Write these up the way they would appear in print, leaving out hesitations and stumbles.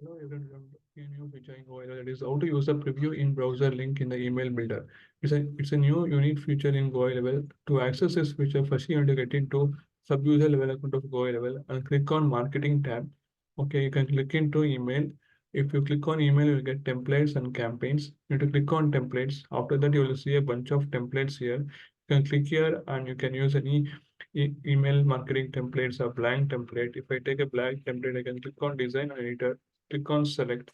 Hello everyone, welcome to a new feature in GoHighLevel, that is how to use the preview in browser link in the email builder. It's a new unique feature in GoHighLevel. To access this feature, first you have to get into sub-user level account of GoHighLevel and click on marketing tab. Okay, you can click into email. If you click on email, you'll get templates and campaigns. You have to click on templates. After that, you will see a bunch of templates here. You can click here and you can use any email marketing templates or blank template. If I take a blank template, I can click on design and editor, click on select.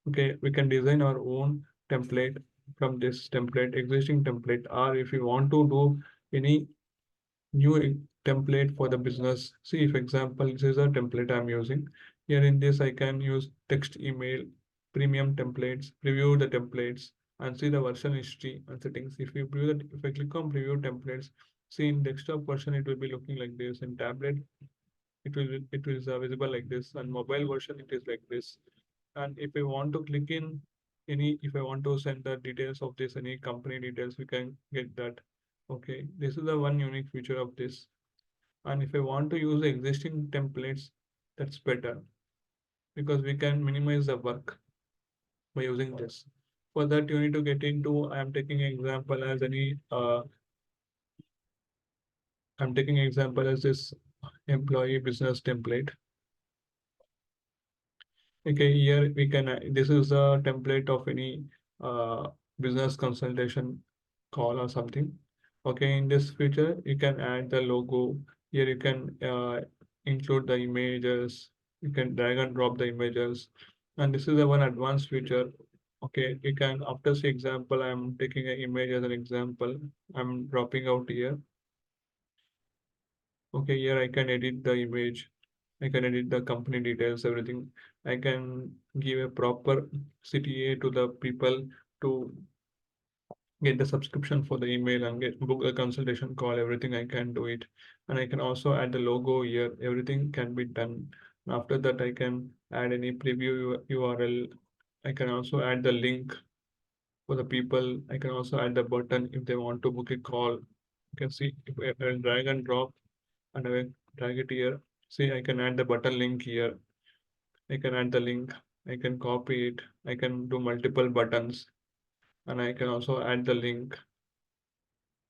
Okay, we can design our own template from this template, existing template, or if you want to do any new template for the business. See, if example, this is a template I'm using. Here in this, I can use text email, premium templates, preview the templates, and see the version history and settings. If you preview that, if I click on preview templates, see in desktop version, it will be looking like this. In tablet, it is visible like this, and mobile version, it is like this. And if I want to click in if I want to send the details of this, any company details, we can get that. Okay, this is the one unique feature of this. And if I want to use the existing templates, that's better because we can minimize the work by using this. For that, you need to get into, I'm taking example as this employee business template. Okay, here we can, this is a template of any business consultation call or something. Okay, in this feature, you can add the logo. Here you can include the images. You can drag and drop the images. And this is the one advanced feature. Okay, you can, after say example, I'm taking an image as an example. I'm dropping out here. Okay, here I can edit the image. I can edit the company details, everything. I can give a proper CTA to the people to get the subscription for the email and get book a consultation call, everything I can do it. And I can also add the logo here, everything can be done. After that, I can add any preview URL. I can also add the link for the people. I can also add the button if they want to book a call. You can see if I drag and drop and I will drag it here. See, I can add the button link here. I can add the link. I can copy it. I can do multiple buttons and I can also add the link.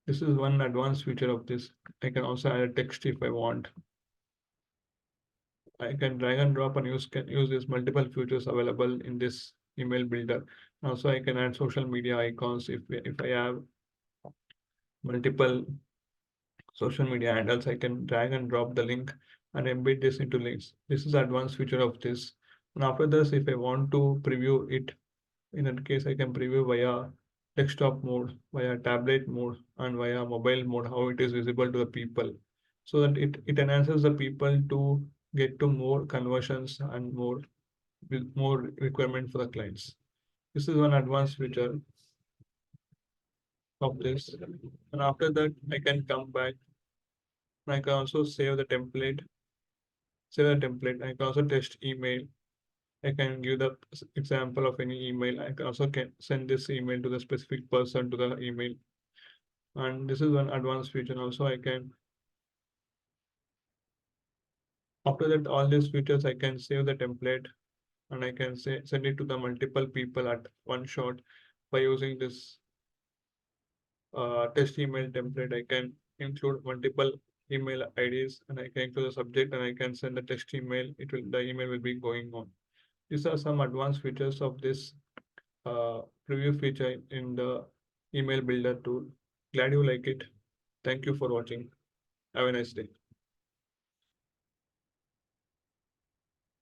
This is one advanced feature of this. I can also add a text if I want. I can drag and drop and can use these multiple features available in this email builder. Also, I can add social media icons if I have multiple social media handles. I can drag and drop the link and embed this into links. This is the advanced feature of this. And after this, if I want to preview it, in that case, I can preview via desktop mode, via tablet mode, and via mobile mode, how it is visible to the people. So that it enhances the people to get to more conversions and more requirement for the clients. This is one advanced feature of this. And after that, I can come back and I can also save the template. I can also test email. I can give the example of any email. I can also send this email to the specific person to the email. And this is one advanced feature. Also, I can, after that, all these features, I can save the template and I can send it to the multiple people at one shot by using this test email template. I can include multiple email IDs and I can include the subject and I can send the test email. The email will be going on. These are some advanced features of this preview feature in the email builder tool. Glad you like it. Thank you for watching. Have a nice day.